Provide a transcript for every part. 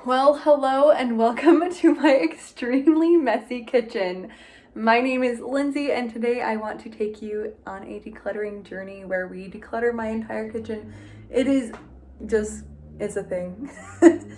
Well, hello and welcome to my extremely messy kitchen. My name is Lindsay and today I want to take you on a decluttering journey where we declutter my entire kitchen. It's a thing.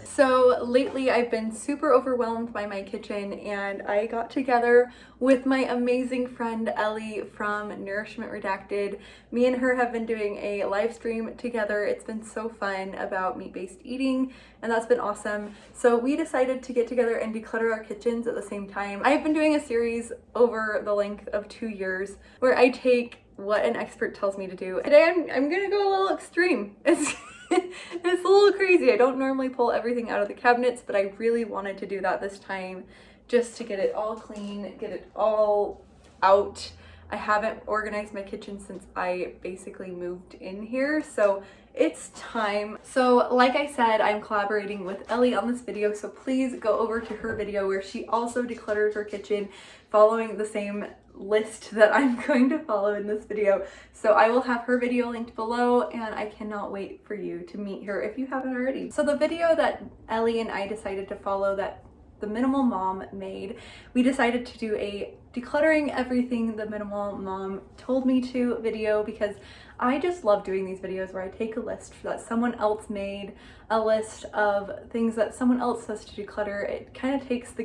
So lately I've been super overwhelmed by my kitchen and I got together with my amazing friend Ellie from Nourishment Redacted. Me and her have been doing a live stream together. It's been so fun about meat-based eating and that's been awesome. So we decided to get together and declutter our kitchens at the same time. I've been doing a series over the length of 2 years where I take what an expert tells me to do. Today I'm gonna go a little extreme. It's a little crazy. I don't normally pull everything out of the cabinets, but I really wanted to do that this time just to get it all clean, get it all out. I haven't organized my kitchen since I basically moved in here, so it's time. So like I said, I'm collaborating with Ellie on this video, so please go over to her video where she also declutters her kitchen following the same list that I'm going to follow in this video. So I will have her video linked below and I cannot wait for you to meet her if you haven't already. So the video that Ellie and I decided to follow that the Minimal Mom made, we decided to do a decluttering everything the Minimal Mom told me to video because I just love doing these videos where I take a list that someone else made, a list of things that someone else says to declutter. It kind of takes the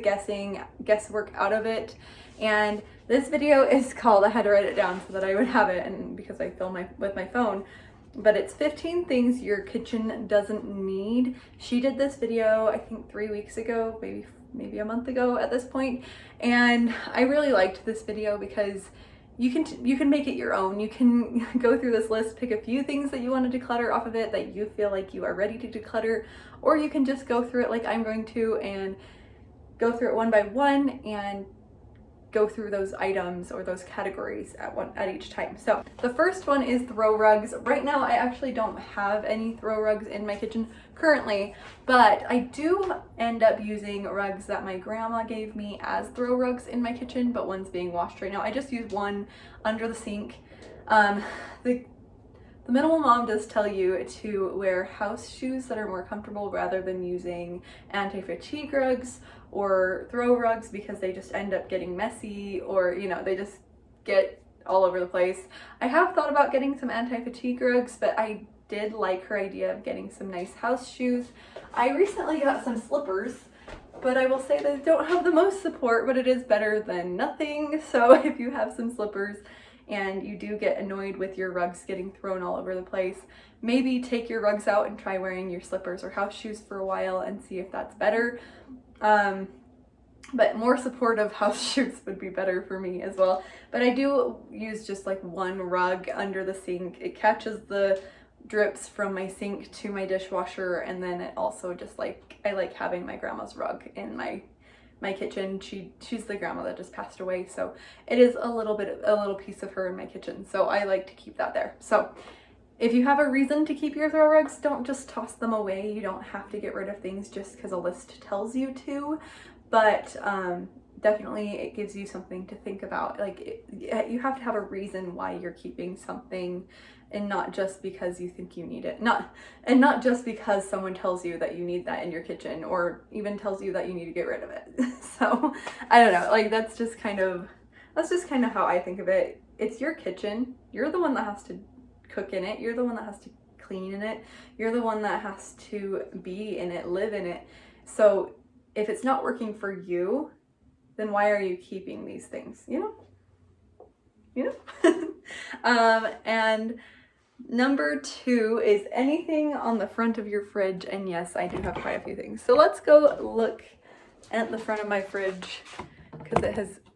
guesswork out of it. And this video is called, I had to write it down so that I would have it, and because I film with my phone, but it's 15 things your kitchen doesn't need. She did this video, I think 3 weeks ago, maybe a month ago at this point, and I really liked this video because you can make it your own. You can go through this list, pick a few things that you want to declutter off of it that you feel like you are ready to declutter, or you can just go through it like I'm going to and go through it one by one and go through those items or those categories at each time. So the first one is throw rugs. Right now I actually don't have any throw rugs in my kitchen currently, but I do end up using rugs that my grandma gave me as throw rugs in my kitchen, but one's being washed right now. I just use one under the sink. The Minimal Mom does tell you to wear house shoes that are more comfortable rather than using anti-fatigue rugs or throw rugs because they just end up getting messy, or they just get all over the place. I have thought about getting some anti-fatigue rugs, but I did like her idea of getting some nice house shoes. I recently got some slippers, but I will say they don't have the most support, but it is better than nothing. So if you have some slippers and you do get annoyed with your rugs getting thrown all over the place, maybe take your rugs out and try wearing your slippers or house shoes for a while and see if that's better. But more supportive house shoes would be better for me as well. But I do use just like one rug under the sink. It catches the drips from my sink to my dishwasher, and then it also just I like having my grandma's rug in my kitchen. She's the grandma that just passed away, so it is a little piece of her in my kitchen, so I like to keep that there. So if you have a reason to keep your throw rugs, don't just toss them away. You don't have to get rid of things just because a list tells you to, but definitely it gives you something to think about. You have to have a reason why you're keeping something, and not just because you think you need it. Not just because someone tells you that you need that in your kitchen, or even tells you that you need to get rid of it. So I don't know, that's just kind of how I think of it. It's your kitchen. You're the one that has to cook in it. You're the one that has to clean in it. You're the one that has to be in it, live in it. So if it's not working for you, then why are you keeping these things? And number 2 is anything on the front of your fridge. And yes, I do have quite a few things. So let's go look at the front of my fridge because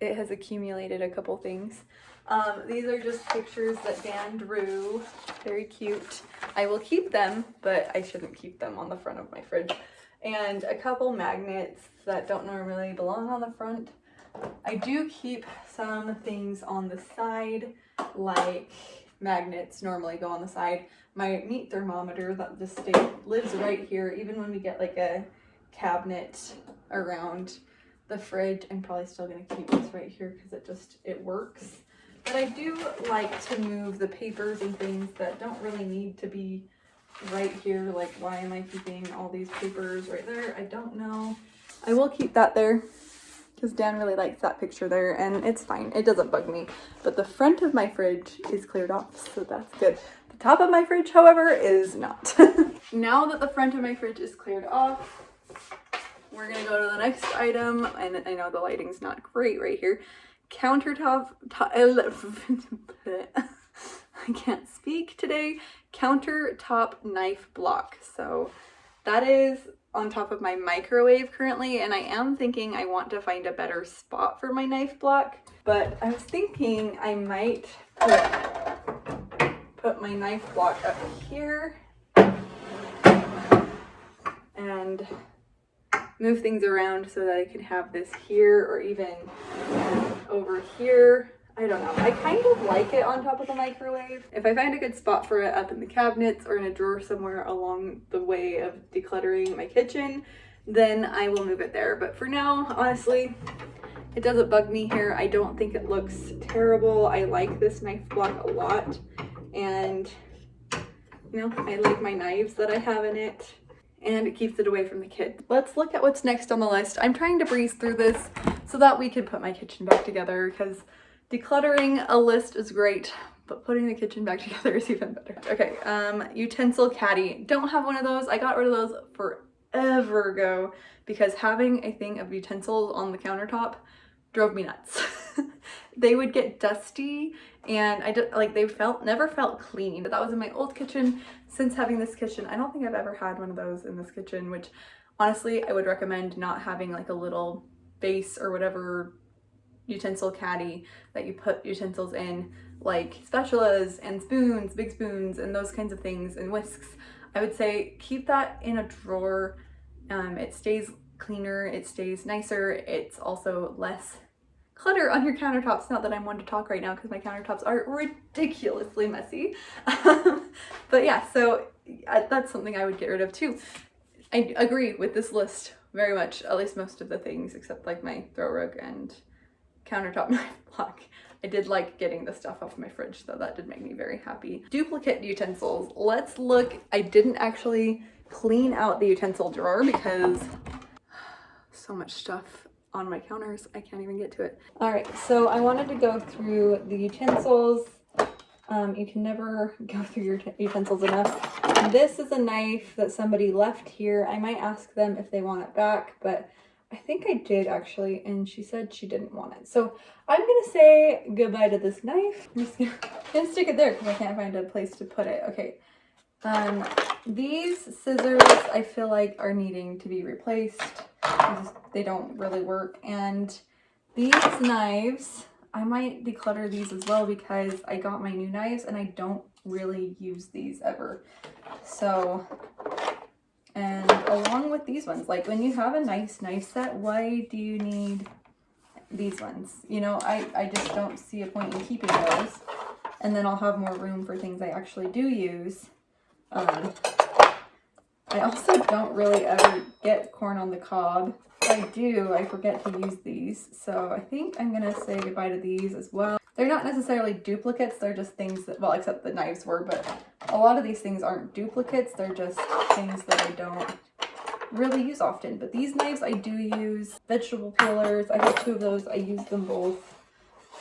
it has accumulated a couple things. These are just pictures that Dan drew. Very cute. I will keep them, but I shouldn't keep them on the front of my fridge. And a couple magnets that don't normally belong on the front. I do keep some things on the side, like magnets normally go on the side. My meat thermometer that just lives right here, even when we get like a cabinet around the fridge. I'm probably still going to keep this right here because it works. But I do like to move the papers and things that don't really need to be right here. Like, why am I keeping all these papers right there? I don't know. I will keep that there because Dan really likes that picture there, and it's fine. It doesn't bug me. But the front of my fridge is cleared off, so that's good. The top of my fridge, however, is not. Now that the front of my fridge is cleared off, we're gonna go to the next item, and I know the lighting's not great right here. Countertop, I can't speak today. Countertop knife block. So that is on top of my microwave currently, and I am thinking I want to find a better spot for my knife block, but I was thinking I might put my knife block up here and move things around so that I can have this here or even over here. I don't know. I kind of like it on top of the microwave. If I find a good spot for it up in the cabinets or in a drawer somewhere along the way of decluttering my kitchen, then I will move it there. But for now, honestly, it doesn't bug me here. I don't think it looks terrible. I like this knife block a lot. And, you know, I like my knives that I have in it. And it keeps it away from the kids. Let's look at what's next on the list. I'm trying to breeze through this so that we can put my kitchen back together, because decluttering a list is great, but putting the kitchen back together is even better. Okay, utensil caddy. Don't have one of those. I got rid of those forever ago because having a thing of utensils on the countertop drove me nuts. They would get dusty, and they never felt clean. That was in my old kitchen. Since having this kitchen, I don't think I've ever had one of those in this kitchen, which honestly I would recommend not having like a little base or whatever utensil caddy that you put utensils in, like spatulas and spoons, big spoons, and those kinds of things, and whisks. I would say keep that in a drawer. It stays cleaner, it stays nicer, it's also less clutter on your countertops. Not that I'm one to talk right now because my countertops are ridiculously messy. But yeah, so that's something I would get rid of too. I agree with this list very much, at least most of the things, except like my throw rug and countertop knife block. I did like getting the stuff off my fridge, so that did make me very happy. Duplicate utensils. Let's look. I didn't actually clean out the utensil drawer because so much stuff on my counters, I can't even get to it. All right, so I wanted to go through the utensils. You can never go through your utensils enough. This is a knife that somebody left here. I might ask them if they want it back, but I think I did actually, and she said she didn't want it. So I'm gonna say goodbye to this knife. I'm just gonna stick it there because I can't find a place to put it. Okay. These scissors I feel like are needing to be replaced. They don't really work. And these knives, I might declutter these as well because I got my new knives and I don't really use these ever. So, and along with these ones, like when you have a nice knife set, why do you need these ones? You know, I just don't see a point in keeping those. And then I'll have more room for things I actually do use. I also don't really ever get corn on the cob. If I do, I forget to use these. So I think I'm gonna say goodbye to these as well. They're not necessarily duplicates, they're just things that, well, except the knives were, but a lot of these things aren't duplicates, they're just things that I don't really use often. But these knives I do use. Vegetable peelers, I have 2 of those, I use them both.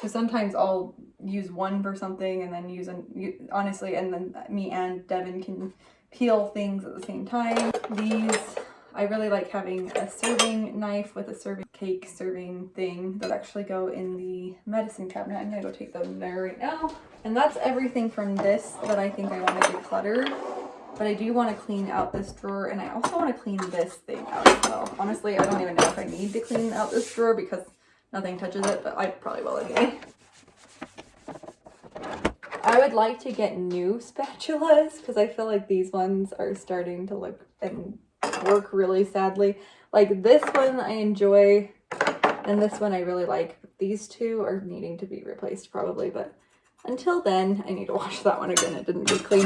So sometimes I'll use one for something and then honestly, and then me and Devin can peel things at the same time. These, I really like having a serving knife with a serving cake serving thing that actually go in the medicine cabinet. I'm gonna go take them there right now. And that's everything from this that I think I want to declutter. But I do want to clean out this drawer, and I also want to clean this thing out as well. Honestly, I don't even know if I need to clean out this drawer because nothing touches it, but I probably will anyway. I would like to get new spatulas because I feel like these ones are starting to look and work really sadly. Like this one I enjoy, and this one I really like. These 2 are needing to be replaced probably, but until then, I need to wash that one again. It didn't get clean.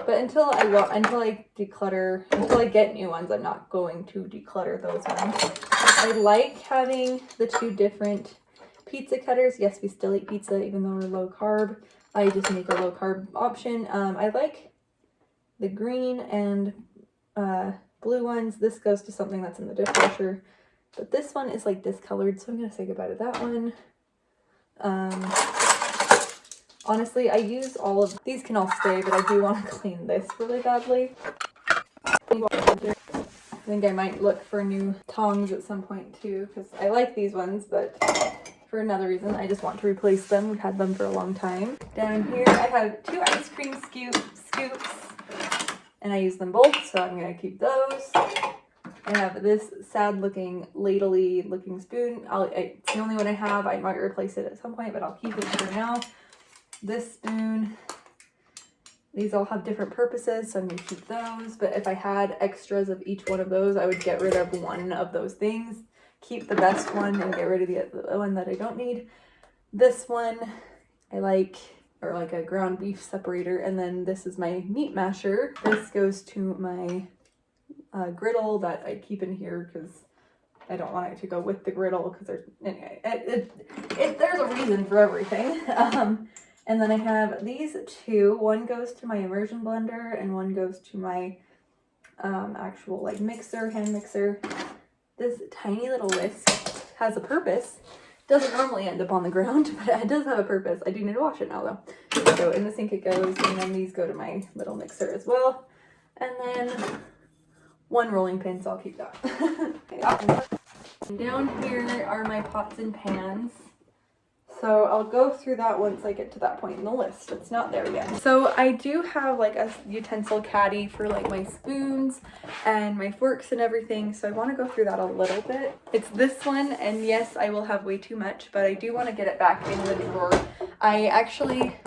But until I declutter, until I get new ones, I'm not going to declutter those ones. I like having the 2 different pizza cutters. Yes, we still eat pizza even though we're low carb. I just make a low carb option. I like the green and blue ones. This goes to something that's in the dishwasher, but this one is like discolored, so I'm gonna say goodbye to that one. Honestly, I use all of these, can all stay, but I do want to clean this really badly. I think I might look for new tongs at some point too, because I like these ones, but for another reason, I just want to replace them. We've had them for a long time. Down here, I have 2 ice cream scoops, and I use them both, so I'm gonna keep those. I have this sad-looking, ladle-y looking spoon. It's the only one I have. I might replace it at some point, but I'll keep it for now. This spoon. These all have different purposes, so I'm gonna keep those. But if I had extras of each one of those, I would get rid of one of those things, keep the best one, and get rid of the one that I don't need. This one I like, or like a ground beef separator, and then this is my meat masher. This goes to my griddle that I keep in here because I don't want it to go with the griddle, because there's, anyway, there's a reason for everything. And then I have these 2. One goes to my immersion blender, and one goes to my actual like mixer, hand mixer. This tiny little whisk has a purpose. Doesn't normally end up on the ground, but it does have a purpose. I do need to wash it now though. So in the sink it goes, and then these go to my little mixer as well. And then 1 rolling pin, so I'll keep that. Down here are my pots and pans. So I'll go through that once I get to that point in the list. It's not there yet. So I do have like a utensil caddy for like my spoons and my forks and everything. So I want to go through that a little bit. It's this one, and yes, I will have way too much, but I do want to get it back in the drawer. I actually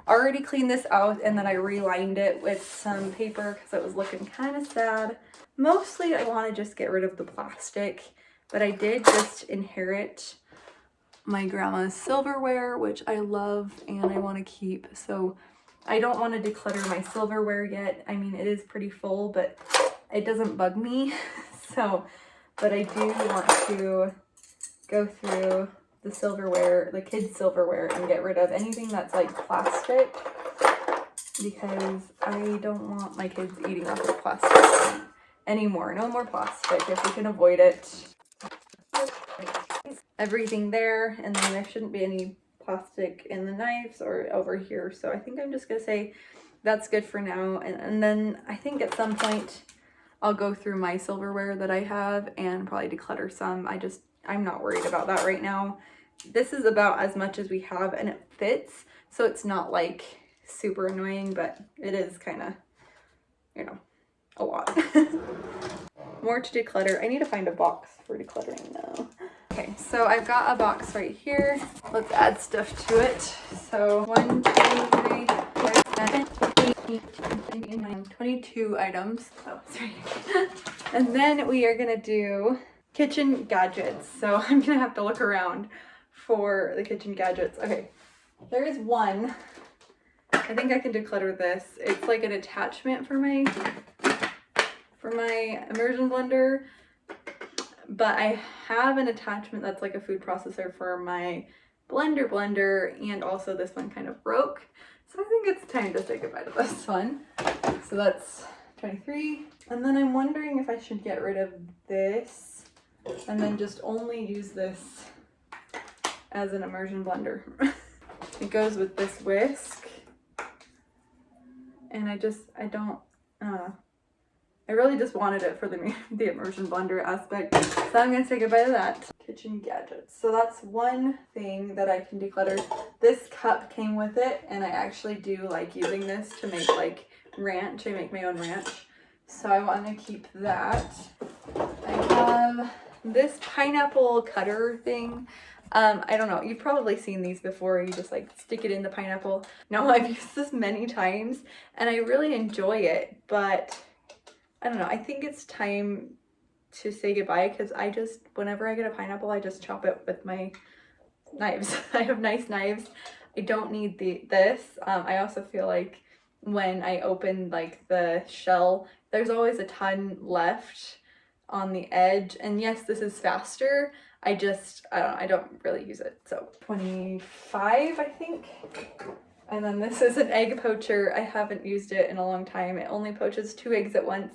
already cleaned this out, and then I relined it with some paper because it was looking kind of sad. Mostly I want to just get rid of the plastic, but I did just inherit my grandma's silverware, which I love and I want to keep. So I don't want to declutter my silverware yet. I mean, it is pretty full, but it doesn't bug me. So, but I do want to go through the silverware, the kids' silverware, and get rid of anything that's like plastic, because I don't want my kids eating off of plastic anymore. No more plastic if we can avoid it. Everything there, and then there shouldn't be any plastic in the knives or over here. So I think I'm just gonna say that's good for now, and then I think at some point I'll go through my silverware that I have and probably declutter some. I'm not worried about that right now. This is about as much as we have, and it fits, so it's not like super annoying, but it is kind of, you know, a lot. More to declutter. I need to find a box for decluttering now. Okay, so I've got a box right here. Let's add stuff to it. So 1, 2, 3, 4, 22 items. Oh, sorry. And then we are gonna do kitchen gadgets. So I'm gonna have to look around for the kitchen gadgets. Okay, there is one. I think I can declutter this. It's like an attachment for my immersion blender, but I have an attachment that's like a food processor for my blender, and also this one kind of broke. So I think it's time to say goodbye to this one. So that's 23. And then I'm wondering if I should get rid of this and then just only use this as an immersion blender. It goes with this whisk. And I really just wanted it for the immersion blender aspect. So I'm gonna say goodbye to that. Kitchen gadgets. So that's one thing that I can declutter. This cup came with it, and I actually do like using this to make like ranch. I make my own ranch. So I want to keep that. I have this pineapple cutter thing. I don't know, you've probably seen these before. You just like stick it in the pineapple. Now I've used this many times and I really enjoy it, but I don't know, I think it's time to say goodbye, because whenever I get a pineapple, I just chop it with my knives. I have nice knives. I don't need this. I also feel like when I open like the shell, there's always a ton left on the edge. And yes, this is faster. I don't really use it. So 25, I think. And then this is an egg poacher. I haven't used it in a long time. It only poaches 2 eggs at once,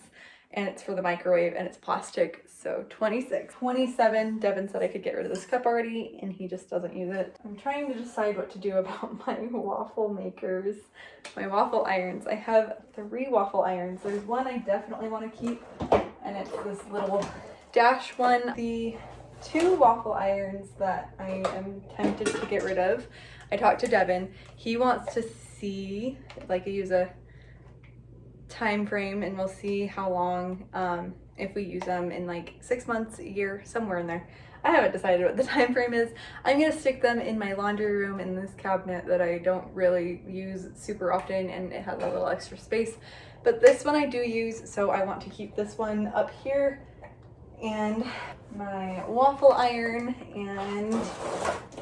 and it's for the microwave, and it's plastic. So 26. 27, Devin said I could get rid of this cup already, and he just doesn't use it. I'm trying to decide what to do about my waffle makers, my waffle irons. I have 3 waffle irons. There's one I definitely want to keep, and it's this little dash one. The 2 waffle irons that I am tempted to get rid of, I talked to Devin. He wants to see, like, use a time frame, and we'll see how long, if we use them in like 6 months, a year, somewhere in there. I haven't decided what the time frame is. I'm gonna stick them in my laundry room in this cabinet that I don't really use super often, and it has a little extra space. But this one I do use, so I want to keep this one up here, and my waffle iron and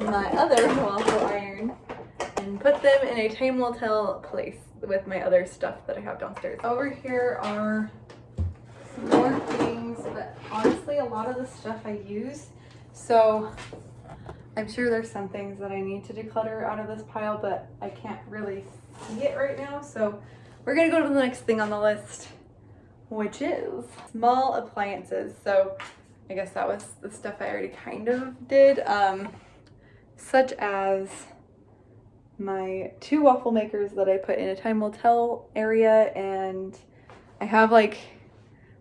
my other waffle iron, and put them in a time will tell place with my other stuff that I have downstairs. Over here are more things, but honestly a lot of the stuff I use, so I'm sure there's some things that I need to declutter out of this pile, but I can't really see it right now. So we're gonna go to the next thing on the list, which is small appliances. So I guess that was the stuff I already kind of did, such as my 2 waffle makers that I put in a time will tell area, and I have like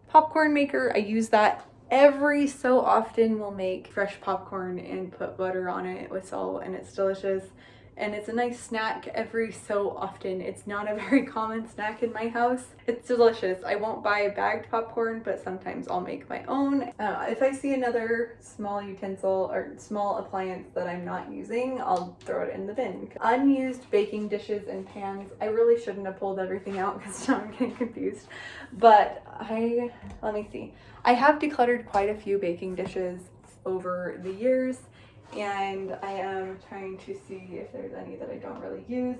popcorn maker. I use that every so often. We'll make fresh popcorn and put butter on it with salt, and it's delicious. And it's a nice snack every so often. It's not a very common snack in my house. It's delicious. I won't buy bagged popcorn, but sometimes I'll make my own. If I see another small utensil or small appliance that I'm not using, I'll throw it in the bin. Unused baking dishes and pans. I really shouldn't have pulled everything out because now I'm getting confused. But let me see. I have decluttered quite a few baking dishes over the years, and I am trying to see if there's any that I don't really use.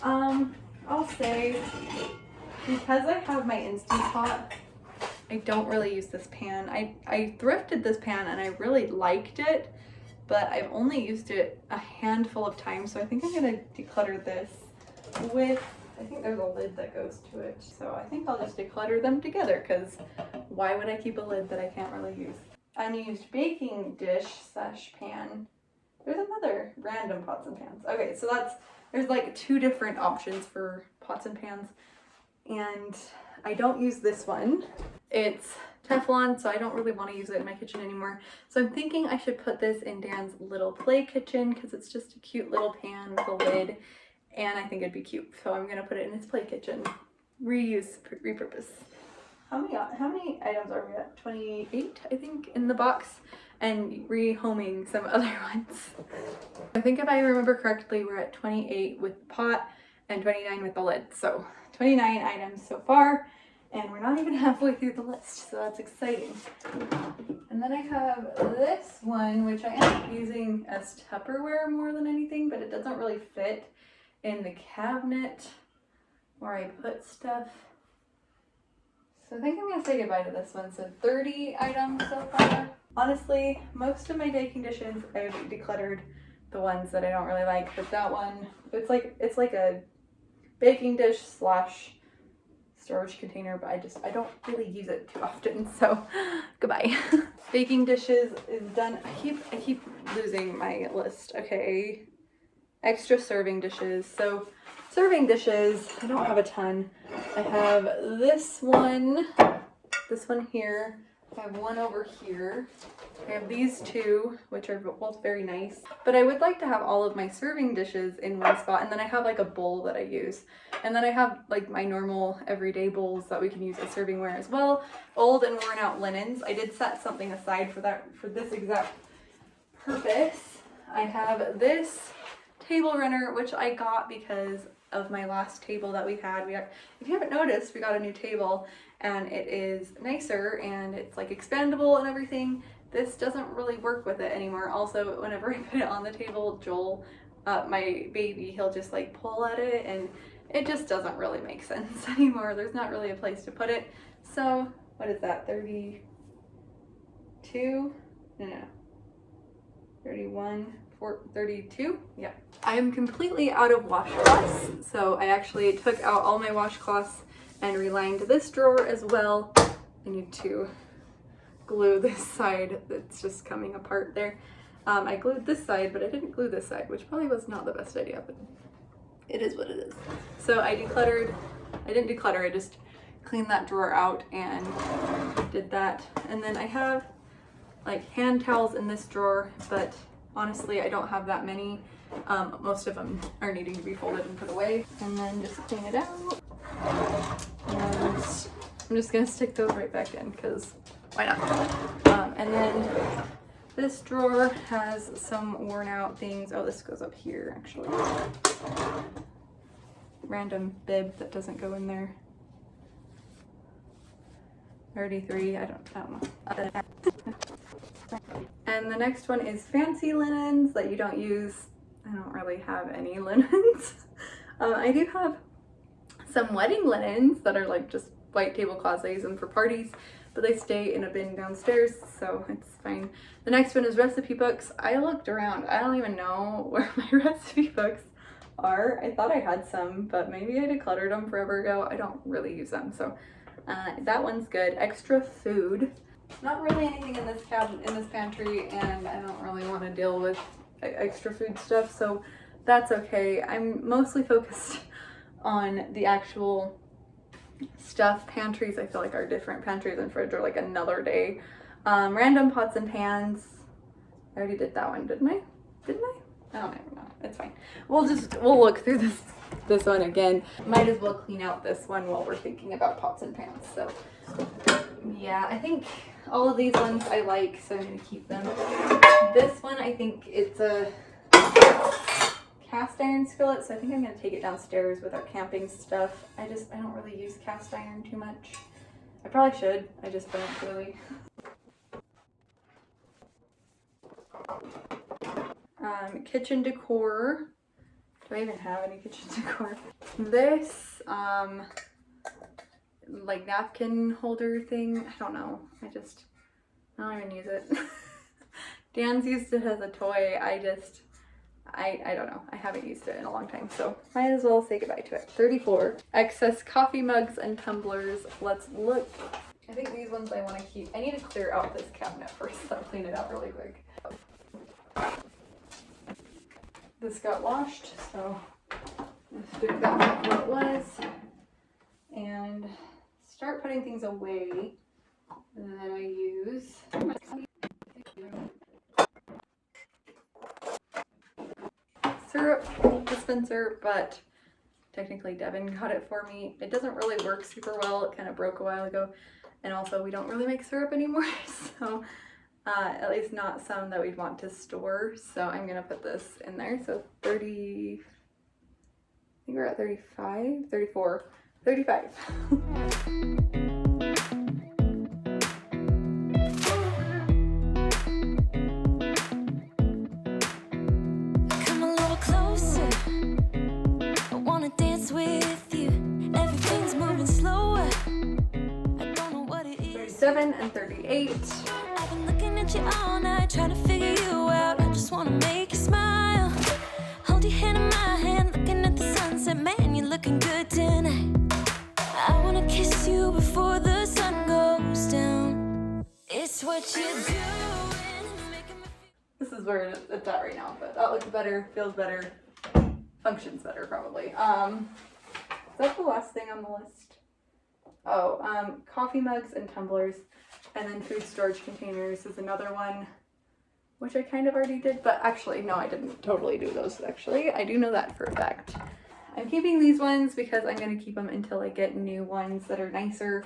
I'll say, because I have my Instant Pot, I don't really use this pan. I thrifted this pan and I really liked it, but I've only used it a handful of times, so I think I'm gonna declutter this with, I think there's a lid that goes to it. So I think I'll just declutter them together, because why would I keep a lid that I can't really use? Unused baking dish / pan. There's another random pots and pans. Okay, so there's like 2 different options for pots and pans, and I don't use this one. It's Teflon, so I don't really want to use it in my kitchen anymore. So I'm thinking I should put this in Dan's little play kitchen, because it's just a cute little pan with a lid, and I think it'd be cute. So I'm gonna put it in his play kitchen. Reuse, repurpose. How many items are we at? 28, I think, in the box, and rehoming some other ones. I think if I remember correctly, we're at 28 with the pot and 29 with the lid. So 29 items so far, and we're not even halfway through the list, so that's exciting. And then I have this one, which I end up using as Tupperware more than anything, but it doesn't really fit in the cabinet where I put stuff. So I think I'm gonna say goodbye to this one. So 30 items so far. Honestly, most of my baking dishes, I've decluttered the ones that I don't really like, but that one, it's like a baking dish / storage container, but I don't really use it too often, so goodbye. Baking dishes is done. I keep losing my list. Okay, extra serving dishes. So serving dishes, I don't have a ton. I have this one here. I have one over here. I have these 2, which are both very nice. But I would like to have all of my serving dishes in one spot, and then I have like a bowl that I use. And then I have like my normal everyday bowls that we can use as servingware as well. Old and worn out linens. I did set something aside for this exact purpose. I have this table runner, which I got because of my last table that we had. If you haven't noticed, we got a new table, and it is nicer, and it's like expandable and everything. This doesn't really work with it anymore. Also, whenever I put it on the table, Joel, my baby, he'll just like pull at it, and it just doesn't really make sense anymore. There's not really a place to put it. So what is that, 32? No. 31, 32? Yeah. I am completely out of washcloths, so I actually took out all my washcloths and relined this drawer as well. I need to glue this side that's just coming apart there. I glued this side, but I didn't glue this side, which probably was not the best idea, but it is what it is. So I didn't declutter, I just cleaned that drawer out and did that. And then I have like hand towels in this drawer, but honestly, I don't have that many. Most of them are needing to be folded and put away. And then just clean it out. And I'm just gonna stick those right back in because why not? And then this drawer has some worn out things. Oh, this goes up here actually. Random bib that doesn't go in there. 33, I don't know. And the next one is fancy linens that you don't use. I don't really have any linens. I do have some wedding linens that are like just white tablecloths. I use them for parties, but they stay in a bin downstairs, so it's fine. The next one is recipe books. I looked around. I don't even know where my recipe books are. I thought I had some, but maybe I decluttered them forever ago. I don't really use them, so that one's good. Extra food. Not really anything in this cabinet, in this pantry, and I don't really want to deal with extra food stuff, so that's okay. I'm mostly focused on the actual stuff. Pantries I feel like are different. Pantries and fridge are like another day. Random pots and pans. I already did that one, didn't I? I don't even know. It's fine. We'll look through this one again. Might as well clean out this one while we're thinking about pots and pans. So yeah, I think all of these ones I like, so I'm gonna keep them. This one, I think it's a cast iron skillet, so I think I'm gonna take it downstairs with our camping stuff. I don't really use cast iron too much. I probably should, I just don't really. Kitchen decor. Do I even have any kitchen decor? This, like napkin holder thing, I don't know. I don't even use it. Dan's used it as a toy. I don't know. I haven't used it in a long time, so might as well say goodbye to it. 34. Excess coffee mugs and tumblers. Let's look. I think these ones I want to keep. I need to clear out this cabinet first, so I'll clean it out really quick. This got washed, so let's stick that back where it was and start putting things away that I use. Syrup dispenser, but technically Devin got it for me. It doesn't really work super well. It kind of broke a while ago, and also we don't really make syrup anymore, so at least not some that we'd want to store. So I'm gonna put this in there. So 30, I think we're at 35, 34, 35. Come a little closer, I wanna dance with you. Everything's moving slower, I don't know what it is. 37 and 38. I've been looking at you all night, trying to figure you out. I just wanna make you smile. Hold your hand in my hand, looking at the sunset. Man, you're looking good tonight. I wanna kiss you before the sun goes down. It's what you're doing. This is where it's at right now, but that looks better, feels better, functions better probably. Is that the last thing on the list? Oh, coffee mugs and tumblers. And then food storage containers is another one, which I kind of already did, but actually, no, I didn't totally do those, actually. I do know that for a fact. I'm keeping these ones because I'm going to keep them until I get new ones that are nicer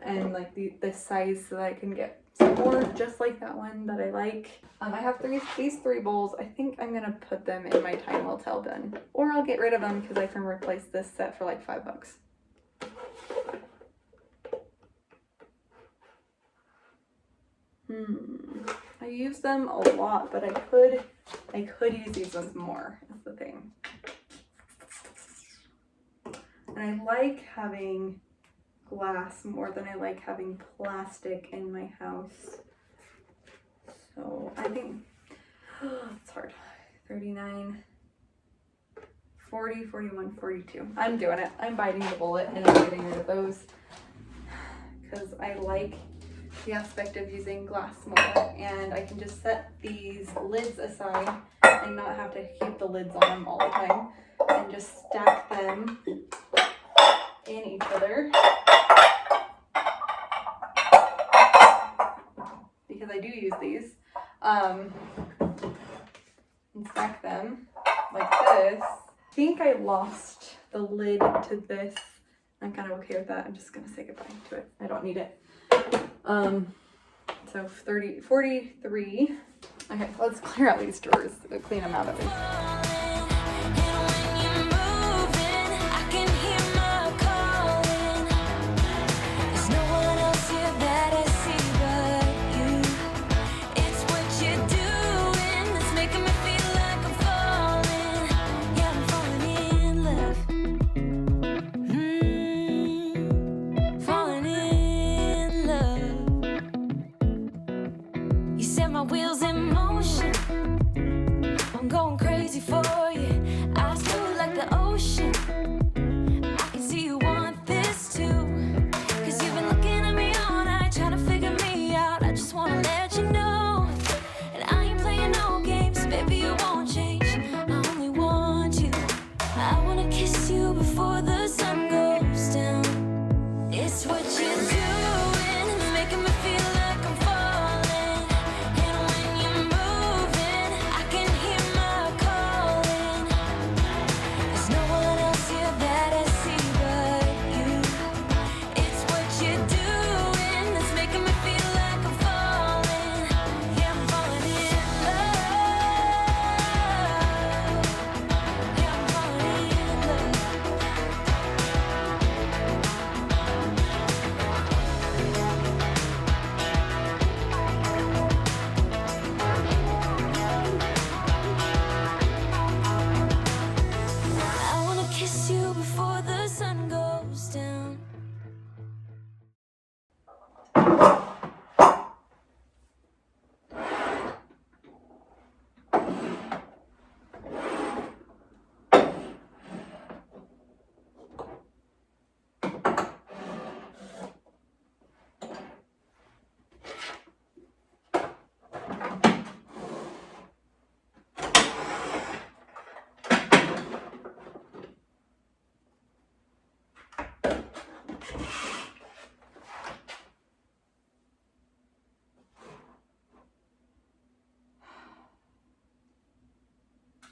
and like this size, so that I can get some more just like that one that I like. I have these three bowls. I think I'm going to put them in my time will tell bin, or I'll get rid of them because I can replace this set for like $5. I use them a lot, but I could use these ones more, is the thing. And I like having glass more than I like having plastic in my house. So I think, it's hard. 39. 40, 41, 42. I'm doing it. I'm biting the bullet and I'm getting rid of those because I like the aspect of using glass more, and I can just set these lids aside and not have to keep the lids on them all the time and just stack them in each other, because I do use these, and stack them like this. I think I lost the lid to this. I'm kind of okay with that. I'm just gonna say goodbye to it. I don't need it. So 30, 43. Okay, let's clear out these drawers. Clean them out of it. Wheels in motion, I'm going crazy for you. Eyes blue like the ocean. I can see you want this too, 'cause you've been looking at me all night, trying to figure me out. I just wanna let you know, and I ain't playing no games, baby, you won't change. I only want you. I wanna kiss you before the sun goes down. It's what you're doing, it's making me feel like I'm falling.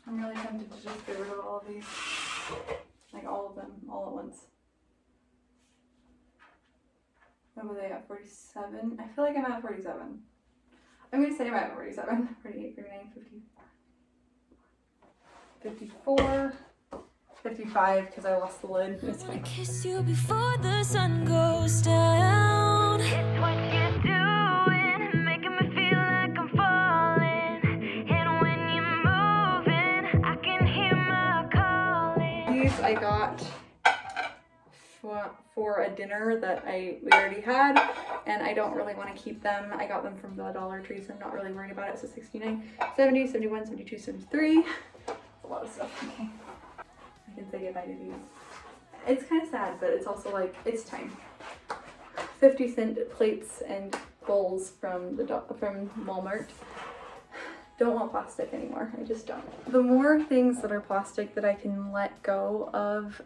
I'm really tempted to just get rid of all of these, like all of them, all at once. What were they at, 47? I feel like I'm at 47. I'm going to say I'm at 47, 48, 49, 50, 54, 55, because I lost the lid. It's fine. Kiss you before the sun goes down. It's what you're doing, making me feel like I'm falling. And when you're moving, I can hear my calling. These I got for a dinner that we already had, and I don't really want to keep them. I got them from the Dollar Tree, so I'm not really worried about it. So 69, 70, 71, 72, 73. A lot of stuff. Okay. I can say goodbye to these. It's kind of sad, but it's also like, it's time. 50-cent plates and bowls from Walmart. Don't want plastic anymore. I just don't. The more things that are plastic that I can let go of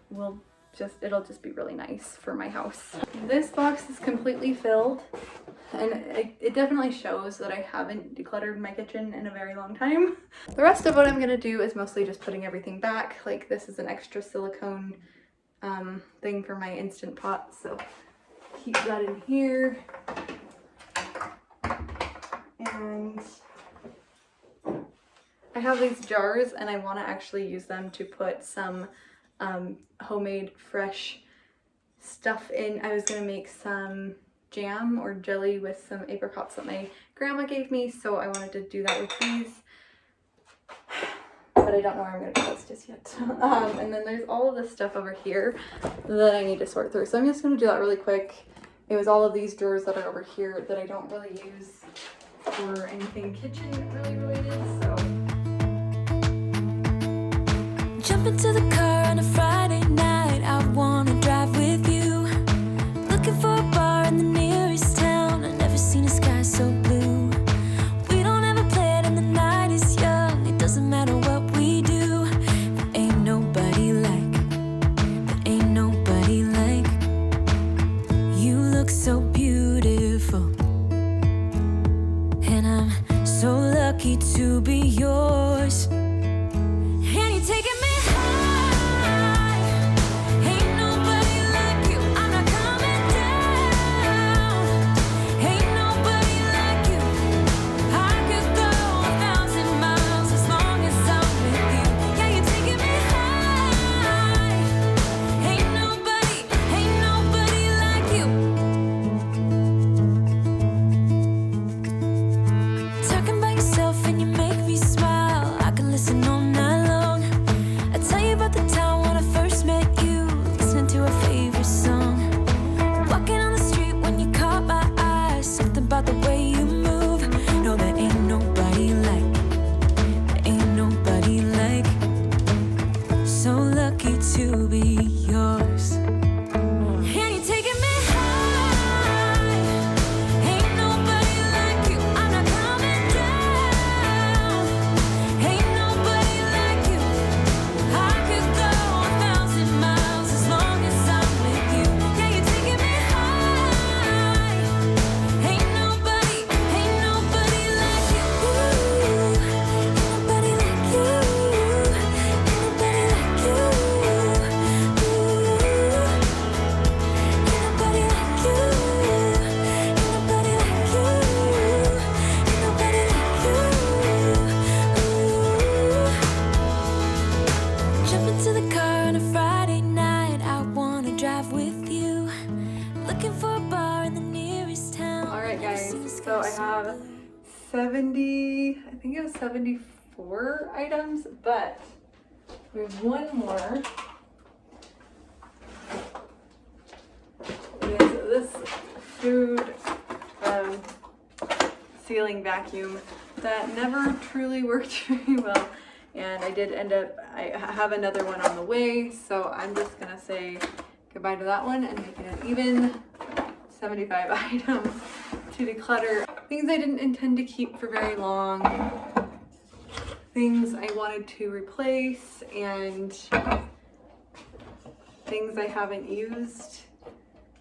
it'll just be really nice for my house. This box is completely filled, and it definitely shows that I haven't decluttered my kitchen in a very long time. The rest of what I'm gonna do is mostly just putting everything back. Like, this is an extra silicone thing for my Instant Pot, so keep that in here. And I have these jars, and I want to actually use them to put some homemade fresh stuff in. I was gonna make some jam or jelly with some apricots that my grandma gave me, so I wanted to do that with these, but I don't know where I'm gonna put those just yet. And then there's all of this stuff over here that I need to sort through, so I'm just gonna do that really quick. It was all of these drawers that are over here that I don't really use for anything kitchen really related, so Jump into the car on a Friday night, I wanna drive with you. Looking for a bar in the nearest town, I've never seen a sky so blue. We don't ever play it and the night is young, it doesn't matter what we do. There ain't nobody like, there ain't nobody like. You look so beautiful, and I'm so lucky to be yours. And you're taking me high. Ain't nobody like you. I'm not coming down. Ain't nobody like you. I could go 1,000 miles as long as I'm with you. Yeah, you're taking me high. Ain't nobody like you. Talking about yourself and you make me smile. I can listen all night long. I tell you about the time when I first met you, listening to our favorite song. Walking on the street when you caught my eye, something about the way you move. No, there ain't nobody like, there ain't nobody like. So lucky to be yours. And you're taking me high. Ain't nobody like you. I'm not coming down. Ain't nobody like you. I could go 1,000 miles as long as I'm with you. Yeah, you're taking me high. Ain't nobody like you. Ain't nobody like you. Ain't nobody like you. Ain't nobody like you. Ain't nobody like you. Ain't nobody like you. Jump into the car on a Friday night, I wanna drive with you. Looking for a bar in the nearest town. All right, Never guys, seen a so I sky have blue. 70, I think it was 74 items, but we have one more. It is this food sealing vacuum that never truly worked very well. And I did end up, I have another one on the way, so I'm just gonna say goodbye to that one and make it an even 75 items to declutter. Things I didn't intend to keep for very long, things I wanted to replace, and things I haven't used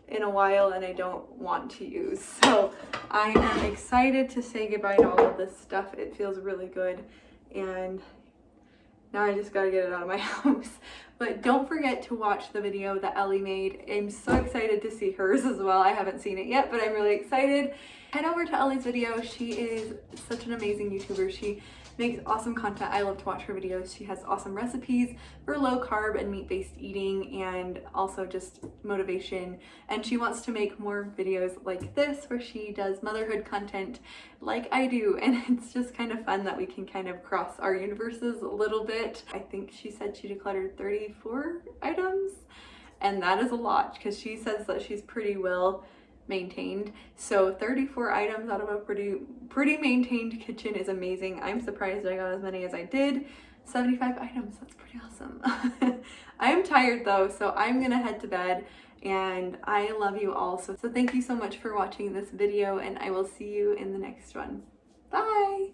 in a while and I don't want to use. So I am excited to say goodbye to all of this stuff. It feels really good, and now I just gotta get it out of my house. But don't forget to watch the video that Ellie made. I'm so excited to see hers as well. I haven't seen it yet, but I'm really excited. Head over to Ellie's video. She is such an amazing YouTuber. She makes awesome content. I love to watch her videos. She has awesome recipes for low carb and meat-based eating, and also just motivation. And she wants to make more videos like this where she does motherhood content like I do. And it's just kind of fun that we can kind of cross our universes a little bit. I think she said she decluttered 34 items, and that is a lot because she says that she's pretty well maintained. So 34 items out of a pretty maintained kitchen is amazing. I'm surprised I got as many as I did. 75 items, that's pretty awesome. I am tired though, so I'm gonna head to bed, and I love you all. So thank you so much for watching this video, and I will see you in the next one. Bye.